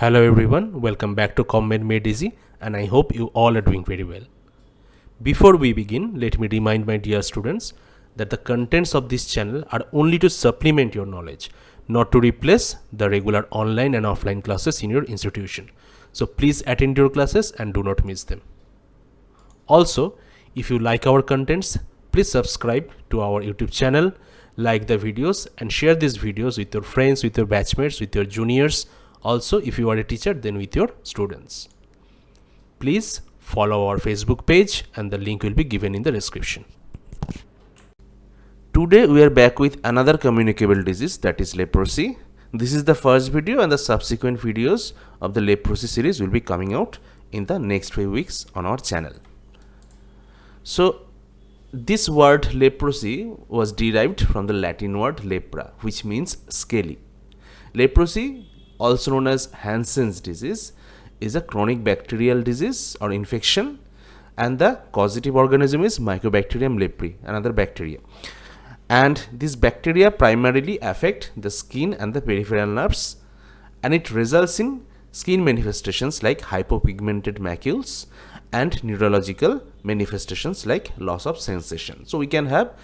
Hello everyone, welcome back to ComMed Made Easy, and I hope you all are doing very well. Before we begin, let me remind my dear students that the contents of this channel are only to supplement your knowledge, not to replace the regular online and offline classes in your institution. So please attend your classes and do not miss them. Also, if you like our contents, please subscribe to our YouTube channel, like the videos and share these videos with your friends, with your batchmates, with your juniors. Also, if you are a teacher, then with your students. Please follow our Facebook page and the link will be given in the description. Today we are back with another communicable disease, that is leprosy. This is the first video and the subsequent videos of the leprosy series will be coming out in the next few weeks on our channel. So this word leprosy was derived from the Latin word lepra, which means scaly. Leprosy, also known as Hansen's disease, is a chronic bacterial disease or infection, and the causative organism is Mycobacterium leprae, another bacteria. And these bacteria primarily affect the skin and the peripheral nerves, and it results in skin manifestations like hypopigmented macules and neurological manifestations like loss of sensation. So we can have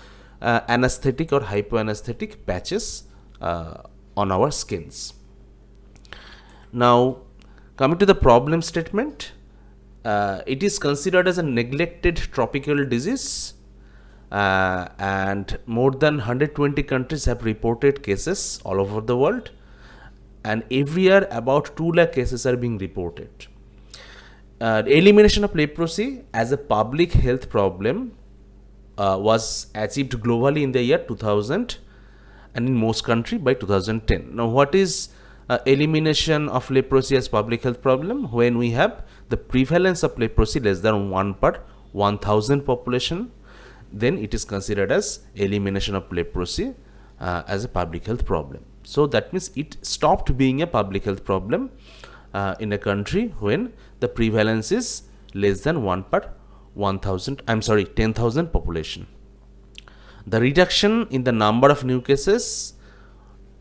anesthetic or hypoanesthetic patches on our skins. Now, coming to the problem statement, it is considered as a neglected tropical disease, and more than 120 countries have reported cases all over the world, and every year about 2 lakh cases are being reported. The elimination of leprosy as a public health problem was achieved globally in the year 2000 and in most countries by 2010. Now, what is elimination of leprosy as public health problem? When we have the prevalence of leprosy less than 1 per 1000 population, then it is considered as elimination of leprosy as a public health problem. So that means it stopped being a public health problem in a country when the prevalence is less than 1 per 10,000 population. The reduction in the number of new cases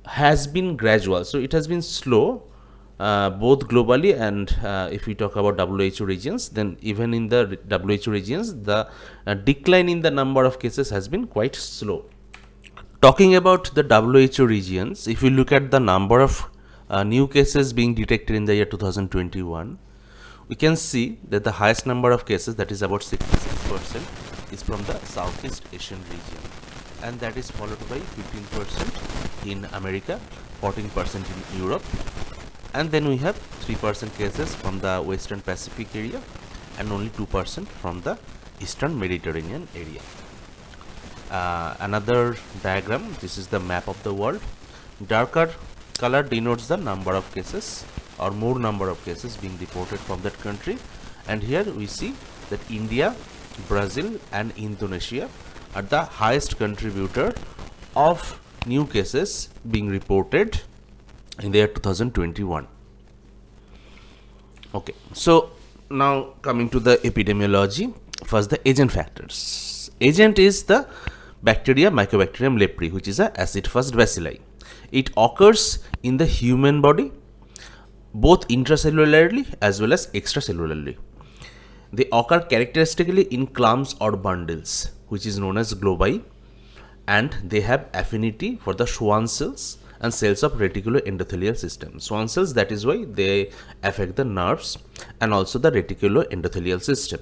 has been gradual, so it has been slow both globally and if we talk about WHO regions, then even in the WHO regions the decline in the number of cases has been quite slow. Talking about the WHO regions, if you look at the number of new cases being detected in the year 2021, we can see that the highest number of cases, that is about 66%, is from the Southeast Asian region, and that is followed by 15% in America, 14% in Europe, and then we have 3% cases from the Western Pacific area and only 2% from the Eastern Mediterranean area. Another diagram, this is the map of the world. Darker color denotes the number of cases or more number of cases being reported from that country, and here we see that India, Brazil and Indonesia are the highest contributor of new cases being reported in the year 2021. Okay, so now coming to the epidemiology, first the agent factors. Agent is the bacteria Mycobacterium leprae, which is a acid-fast bacilli. It occurs in the human body both intracellularly as well as extracellularly. They occur characteristically in clumps or bundles, which is known as globi, and they have affinity for the Schwann cells and cells of reticuloendothelial system. Schwann cells, that is why they affect the nerves and also the reticuloendothelial system.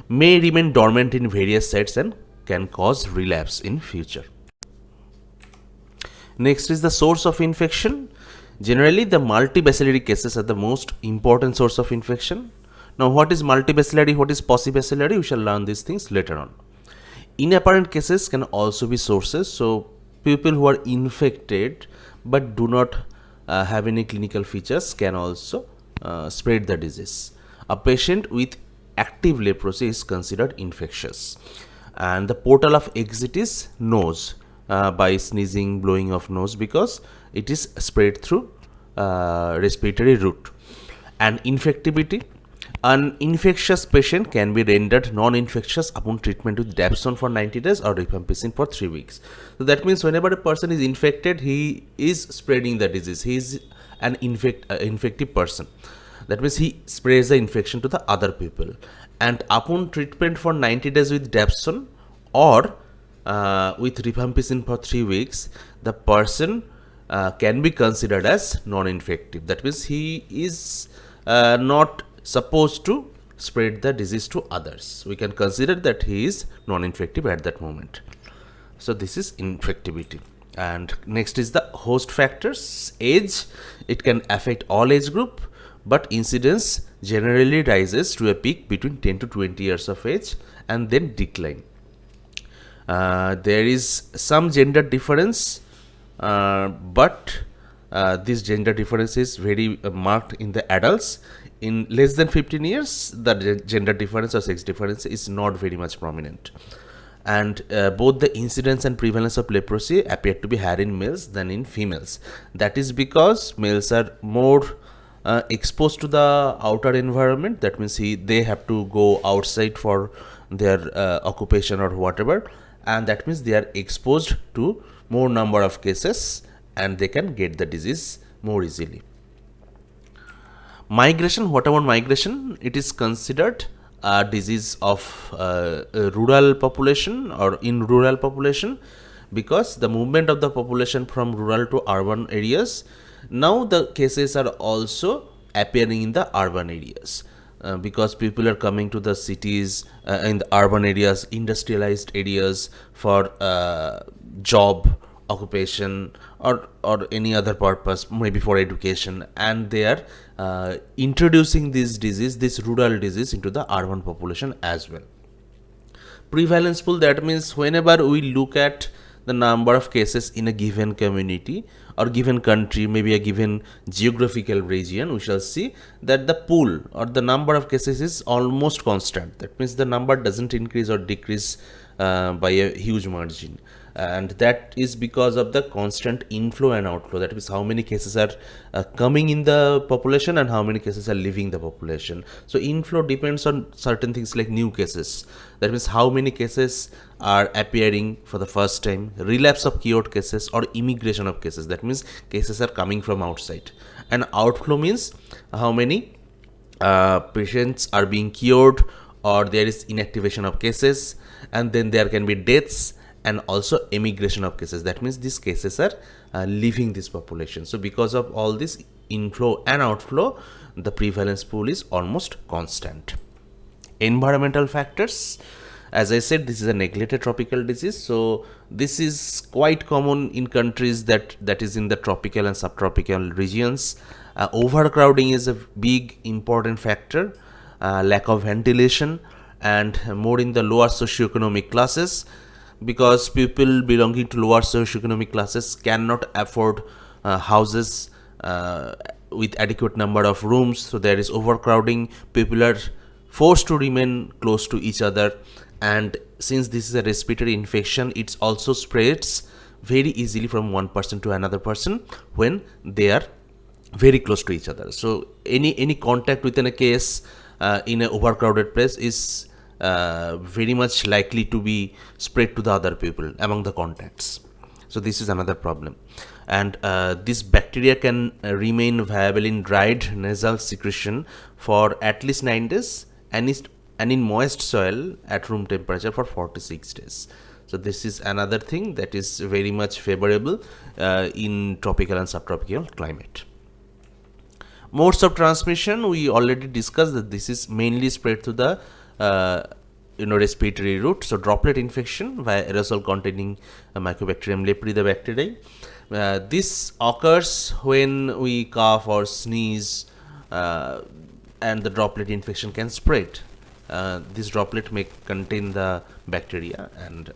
May remain dormant in various sites and can cause relapse in future. Next is the source of infection. Generally, the multibacillary cases are the most important source of infection. Now, what is multibacillary, what is paucibacillary? We shall learn these things later on. Inapparent cases can also be sources. So, people who are infected but do not have any clinical features can also spread the disease. A patient with active leprosy is considered infectious, and the portal of exit is nose, by sneezing, blowing of nose, because it is spread through respiratory route. And infectivity, an infectious patient can be rendered non-infectious upon treatment with dapsone for 90 days or rifampicin for 3 weeks. So that means whenever a person is infected, he is spreading the disease, he is an infective person. That means he spreads the infection to the other people. And upon treatment for 90 days with dapsone or with rifampicin for 3 weeks, the person can be considered as non-infective. That means he is not supposed to spread the disease to others. We can consider that he is non-infective at that moment. So this is infectivity. And next is the host factors. Age, it can affect all age group, but incidence generally rises to a peak between 10 to 20 years of age and then decline. There is some gender difference, but this gender difference is very marked in the adults. In less than 15 years, the gender difference or sex difference is not very much prominent. And both the incidence and prevalence of leprosy appear to be higher in males than in females. That is because males are more exposed to the outer environment. That means they have to go outside for their occupation or whatever, and that means they are exposed to more number of cases and they can get the disease more easily. Migration, what about migration? It is considered a disease of rural population or in rural population, because the movement of the population from rural to urban areas, now the cases are also appearing in the urban areas. Because people are coming to the cities, in the urban areas, industrialized areas for job, occupation, or any other purpose, maybe for education, and they are introducing this disease, this rural disease, into the urban population as well. Prevalence pool, that means whenever we look at the number of cases in a given community or given country, maybe a given geographical region, we shall see that the pool or the number of cases is almost constant. That means the number doesn't increase or decrease by a huge margin, and that is because of the constant inflow and outflow. That means how many cases are coming in the population and how many cases are leaving the population. So inflow depends on certain things like new cases. That means how many cases are appearing for the first time, relapse of cured cases, or immigration of cases. That means cases are coming from outside. And outflow means how many patients are being cured, or there is inactivation of cases, and then there can be deaths and also emigration of cases. That means these cases are leaving this population. So because of all this inflow and outflow, the prevalence pool is almost constant. Environmental factors, as I said, this is a neglected tropical disease, so this is quite common in countries that is in the tropical and subtropical regions. Overcrowding is a big important factor, lack of ventilation, and more in the lower socioeconomic classes, because people belonging to lower socioeconomic classes cannot afford houses with adequate number of rooms, so there is overcrowding. People are forced to remain close to each other, and since this is a respiratory infection, it also spreads very easily from one person to another person when they are very close to each other. So any contact within a case in an overcrowded place is very much likely to be spread to the other people among the contacts. So this is another problem. And this bacteria can remain viable in dried nasal secretion for at least 9 days and in moist soil at room temperature for 46 days. So this is another thing that is very much favorable in tropical and subtropical climate. Modes of transmission, we already discussed that this is mainly spread through the respiratory route. So droplet infection via aerosol containing Mycobacterium leprae, the bacteria. This occurs when we cough or sneeze, and the droplet infection can spread. This droplet may contain the bacteria and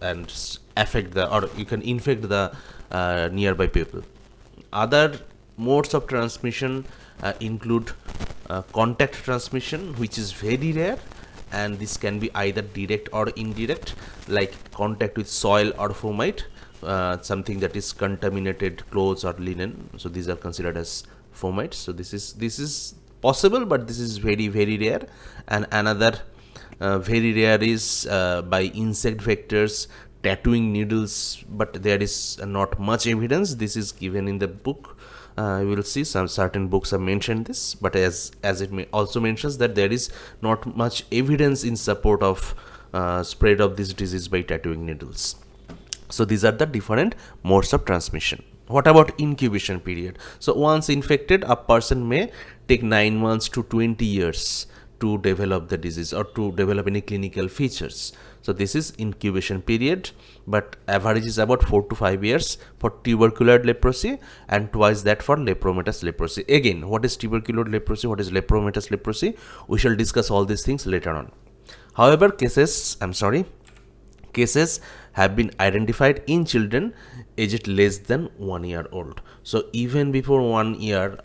affect the, or you can infect the nearby people. Other modes of transmission include contact transmission, which is very rare, and this can be either direct or indirect, like contact with soil or fomite, something that is contaminated clothes or linen. So these are considered as fomites. So this is possible, but this is very, very rare. And another very rare is by insect vectors, tattooing needles, but there is not much evidence. This is given in the book You will see some certain books have mentioned this, but as it also mentions that there is not much evidence in support of spread of this disease by tattooing needles. So these are the different modes of transmission. What about incubation period? So once infected, a person may take 9 months to 20 years to develop the disease or to develop any clinical features. So this is incubation period, but average is about 4 to 5 years for tubercular leprosy and twice that for lepromatous leprosy. Again, what is tubercular leprosy, what is lepromatous leprosy? We shall discuss all these things later on. However, cases have been identified in children aged less than 1 year old. So even before 1 year,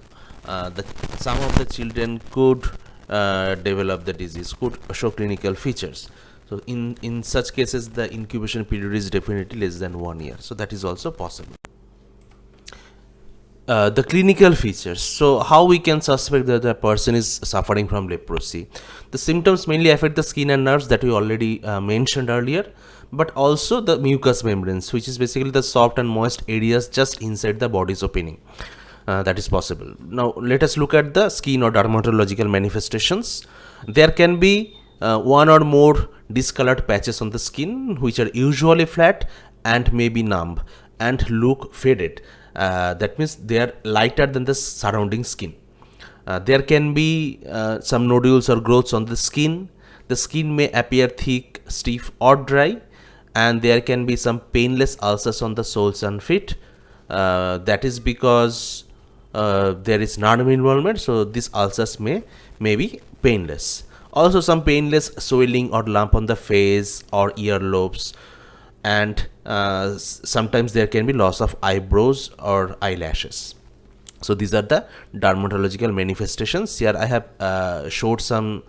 some of the children could develop the disease, could show clinical features. So in such cases, the incubation period is definitely less than 1 year. So that is also possible. The clinical features. So how we can suspect that the person is suffering from leprosy? The symptoms mainly affect the skin and nerves that we already mentioned earlier, but also the mucous membranes, which is basically the soft and moist areas just inside the body's opening. That is possible. Now let us look at the skin or dermatological manifestations. There can be one or more discolored patches on the skin, which are usually flat and may be numb and look faded. That means they are lighter than the surrounding skin. There can be some nodules or growths on the skin. The skin may appear thick, stiff or dry, and there can be some painless ulcers on the soles and feet. That is because there is nerve involvement, so these ulcers may be painless. Also some painless swelling or lump on the face or earlobes, and sometimes there can be loss of eyebrows or eyelashes. So these are the dermatological manifestations. Here I have showed some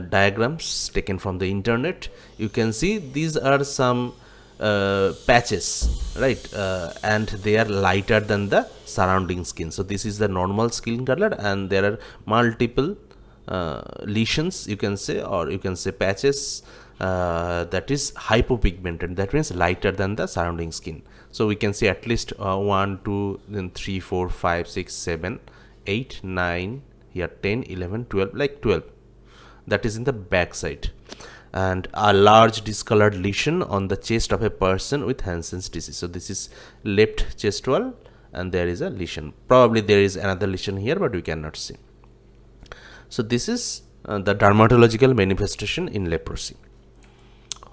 diagrams taken from the internet. You can see these are some patches, right, and they are lighter than the surrounding skin. So this is the normal skin color, and there are multiple lesions, you can say, or you can say patches that is hypopigmented, that means lighter than the surrounding skin. So we can see at least 1 2 then 3 4 5 6 7 8 9, here 10 11 12, like 12, that is in the back side, and a large discolored lesion on the chest of a person with Hansen's disease. So this is left chest wall and there is a lesion. Probably there is another lesion here, but we cannot see. So this is the dermatological manifestation in leprosy.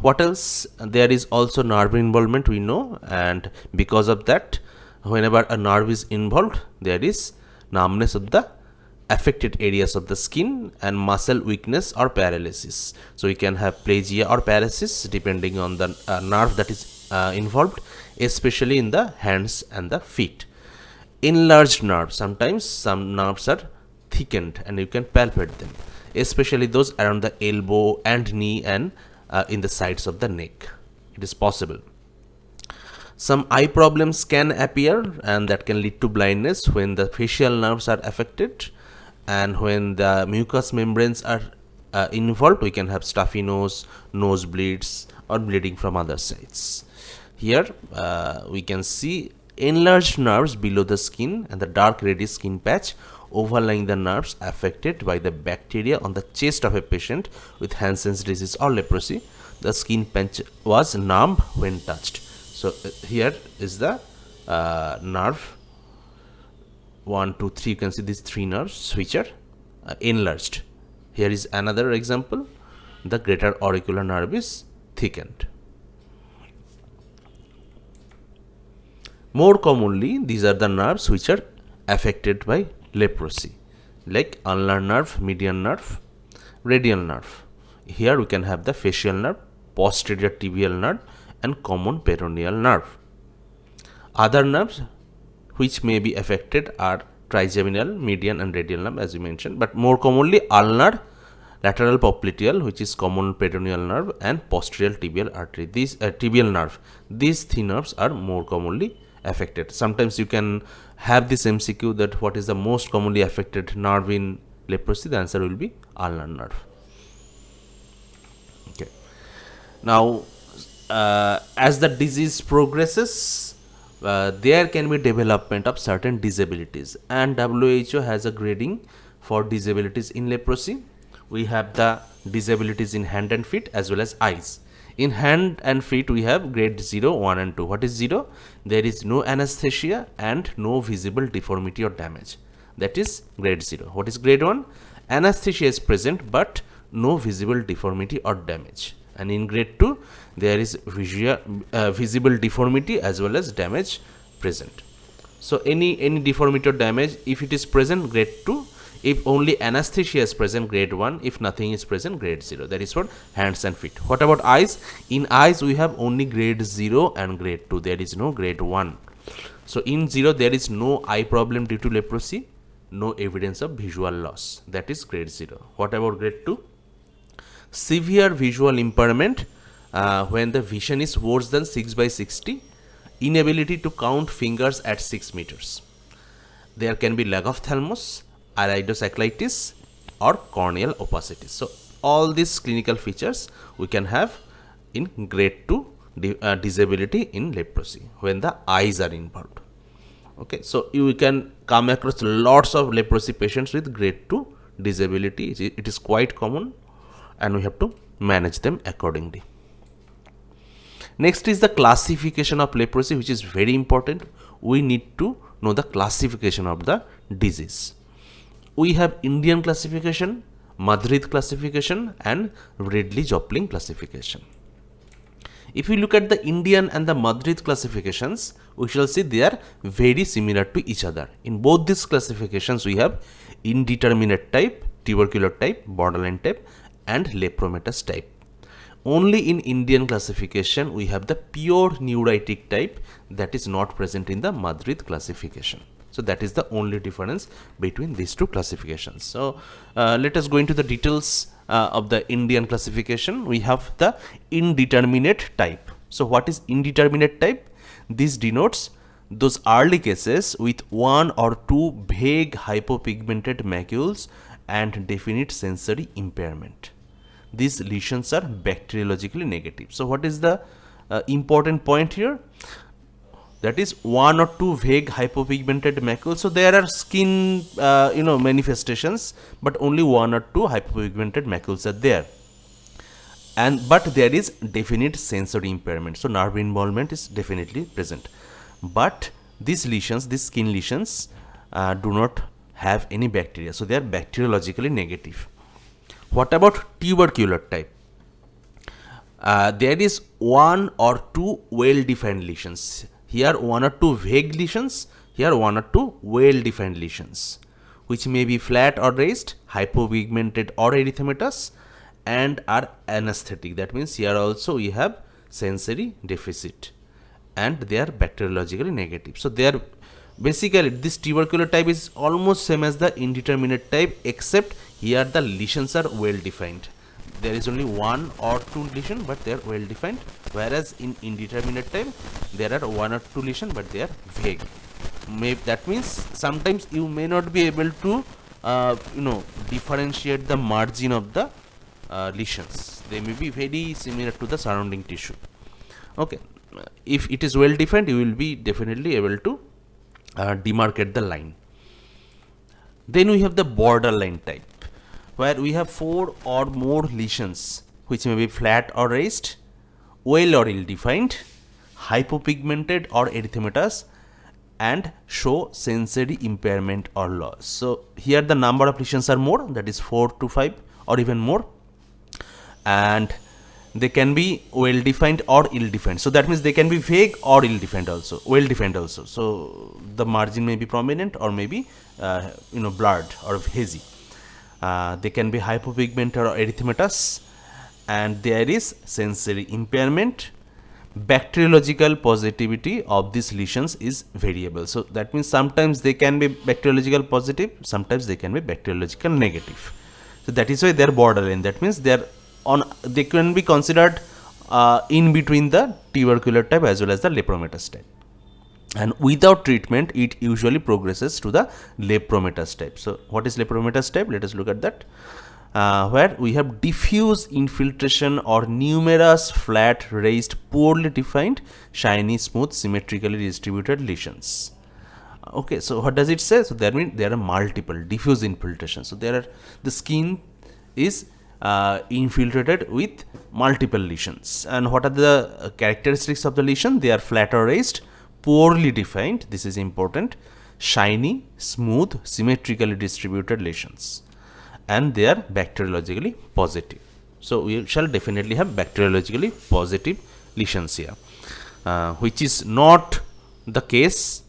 What else? There is also nerve involvement, we know, and because of that, whenever a nerve is involved, there is numbness of the affected areas of the skin and muscle weakness or paralysis. So we can have plagia or paralysis depending on the nerve that is involved, especially in the hands and the feet. Enlarged nerves, sometimes some nerves are thickened and you can palpate them, especially those around the elbow and knee and in the sides of the neck. It is possible. Some eye problems can appear, and that can lead to blindness when the facial nerves are affected, and when the mucous membranes are involved, we can have stuffy nose, nosebleeds, or bleeding from other sides. Here we can see enlarged nerves below the skin and the dark reddish skin patch overlying the nerves affected by the bacteria on the chest of a patient with Hansen's disease or leprosy. The skin patch was numb when touched. So here is the nerve 1 2 3. You can see these 3 nerves which are enlarged. Here is another example. The greater auricular nerve is thickened. More commonly, these are the nerves which are affected by leprosy, like ulnar nerve, median nerve, radial nerve. Here we can have the facial nerve, posterior tibial nerve, and common peroneal nerve. Other nerves which may be affected are trigeminal, median, and radial nerve, as we mentioned, but more commonly ulnar, lateral popliteal, which is common peroneal nerve, and posterior tibial artery. These tibial nerve, these 3 nerves are more commonly affected. Sometimes you can have this MCQ that what is the most commonly affected nerve in leprosy. The answer will be ulnar nerve. Okay. Now, as the disease progresses, there can be development of certain disabilities, and WHO has a grading for disabilities in leprosy. We have the disabilities in hand and feet as well as eyes. In hand and feet we have grade 0, 1 and 2. What is 0? There is no anesthesia and no visible deformity or damage. That is grade 0. What is grade 1? Anesthesia is present but no visible deformity or damage. And in grade 2 there is visible deformity as well as damage present. So any deformity or damage, if it is present, grade 2. If only anesthesia is present, grade 1. If nothing is present, grade 0. That is for hands and feet. What about eyes? In eyes we have only grade 0 and grade 2. There is no grade 1. So in 0 there is no eye problem due to leprosy, no evidence of visual loss. That is grade 0. What about grade 2? Severe visual impairment when the vision is worse than 6/60, inability to count fingers at 6 meters. There can be lag of thalamus, iridocyclitis or corneal opacity. So all these clinical features we can have in grade 2 disability in leprosy when the eyes are involved. Okay, so you can come across lots of leprosy patients with grade 2 disability. It is quite common and we have to manage them accordingly. Next is the classification of leprosy, which is very important. We need to know the classification of the disease. We have Indian classification, Madrid classification and Ridley-Joplin classification. If we look at the Indian and the Madrid classifications, we shall see they are very similar to each other. In both these classifications we have indeterminate type, tubercular type, borderline type and lepromatous type. Only in Indian classification we have the pure neuritic type that is not present in the Madrid classification. So that is the only difference between these two classifications. So let us go into the details of the Indian classification. We have the indeterminate type. So what is indeterminate type? This denotes those early cases with 1 or 2 vague hypopigmented macules and definite sensory impairment. These lesions are bacteriologically negative. So what is the important point here? That is 1 or 2 vague hypopigmented macules. So there are skin manifestations, but only 1 or 2 hypopigmented macules are there. But there is definite sensory impairment. So nerve involvement is definitely present. But these lesions, these skin lesions, do not have any bacteria. So they are bacteriologically negative. What about tubercular type? There is 1 or 2 well-defined lesions. Here 1 or 2 vague lesions, here 1 or 2 well-defined lesions, which may be flat or raised, hypopigmented or erythematous, and are anesthetic. That means here also we have sensory deficit and they are bacteriologically negative. So they are basically, this tubercular type is almost same as the indeterminate type, except here the lesions are well defined. There is only 1 or 2 lesion, but they are well defined, whereas in indeterminate type there are 1 or 2 lesion, but they are vague. That means sometimes you may not be able to differentiate the margin of the lesions. They may be very similar to the surrounding tissue. Okay, if it is well defined, you will be definitely able to demarcate the line. Then we have the borderline type, where we have 4 or more lesions which may be flat or raised, well or ill defined, hypopigmented or erythematous, and show sensory impairment or loss. So here the number of lesions are more, that is 4 to 5 or even more, and they can be well defined or ill defined. So that means they can be vague or ill defined also, well defined also. So the margin may be prominent or maybe blurred or hazy. They can be hypopigmented or erythematous, and there is sensory impairment. Bacteriological positivity of these lesions is variable. So that means sometimes they can be bacteriological positive, sometimes they can be bacteriological negative. So that is why they are borderline. That means they can be considered in between the tubercular type as well as the lepromatous type. And without treatment, it usually progresses to the lepromatous type. So what is lepromatous type? Let us look at that. where we have diffuse infiltration or numerous flat, raised, poorly defined, shiny, smooth, symmetrically distributed lesions. Okay, so what does it say? So that means there are multiple diffuse infiltration. So there are, the skin is infiltrated with multiple lesions. And what are the characteristics of the lesion? They are flat or raised, poorly defined, this is important, shiny, smooth, symmetrically distributed lesions, and they are bacteriologically positive. So we shall definitely have bacteriologically positive lesions here, which is not the case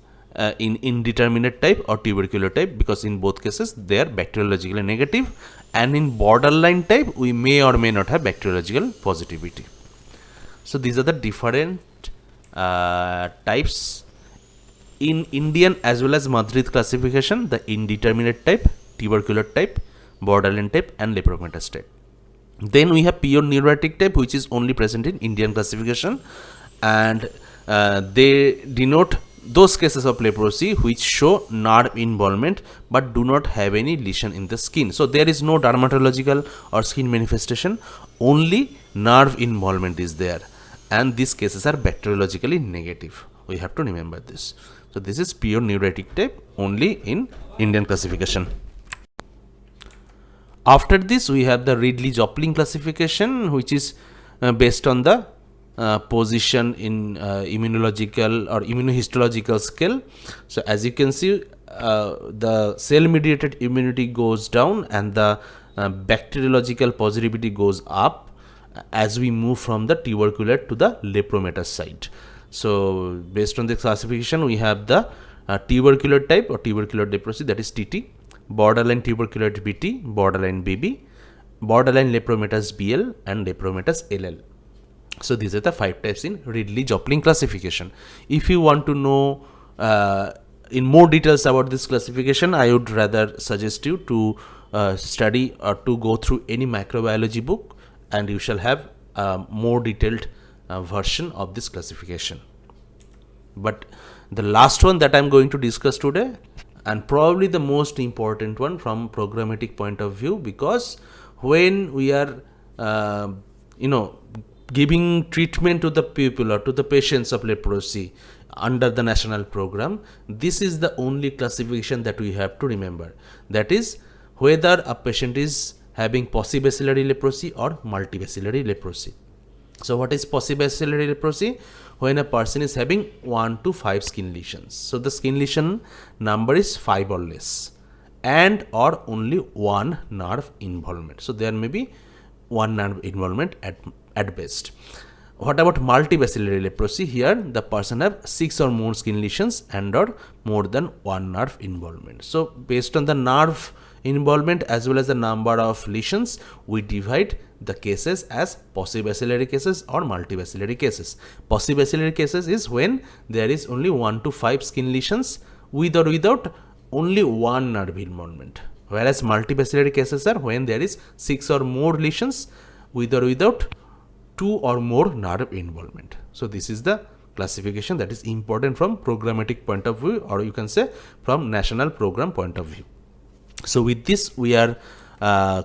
in indeterminate type or tubercular type, because in both cases they are bacteriologically negative, and in borderline type we may or may not have bacteriological positivity. So these are the different types in Indian as well as Madrid classification: the indeterminate type, tubercular type, borderline type, and lepromatous type. Then we have pure neurotic type, which is only present in Indian classification, and they denote those cases of leprosy which show nerve involvement but do not have any lesion in the skin. So there is no dermatological or skin manifestation, only nerve involvement is there, and these cases are bacteriologically negative. We have to remember this. So this is pure neurotic type only in Indian classification. After this we have the Ridley-Joplin classification, which is based on the position in immunological or immunohistological scale. So as you can see, the cell mediated immunity goes down and the bacteriological positivity goes up as we move from the tubercular to the lepromatous side. So based on this classification, we have the tubercular type or tubercular leprosy, that is TT, borderline tubercular BT, borderline BB, borderline lepromatous BL, and lepromatous LL. So these are the 5 types in Ridley-Joplin classification. If you want to know in more details about this classification, I would rather suggest you to study or to go through any microbiology book, and you shall have a more detailed version of this classification. But the last one that I am going to discuss today, and probably the most important one from programmatic point of view, because when we are giving treatment to the people or to the patients of leprosy under the national program, this is the only classification that we have to remember, that is whether a patient is having paucibacillary leprosy or multibacillary leprosy. So what is paucibacillary leprosy? When a person is having 1 to 5 skin lesions. So the skin lesion number is 5 or less, and or only 1 nerve involvement. So there may be 1 nerve involvement at best. What about multibacillary leprosy? Here the person have 6 or more skin lesions and or more than 1 nerve involvement. So based on the nerve involvement as well as the number of lesions, we divide the cases as paucibacillary cases or multibacillary cases. Paucibacillary cases is when there is only 1 to 5 skin lesions with or without only 1 nerve involvement, whereas multibacillary cases are when there is 6 or more lesions with or without 2 or more nerve involvement. So this is the classification that is important from programmatic point of view, or you can say from national program point of view. So with this we are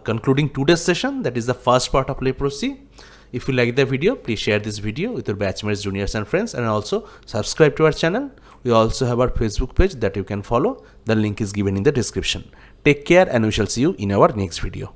concluding today's session, that is the first part of leprosy. If you like the video, please share this video with your batchmates, juniors and friends, and also subscribe to our channel. We also have our Facebook page that you can follow. The link is given in the description. Take care, and we shall see you in our next video.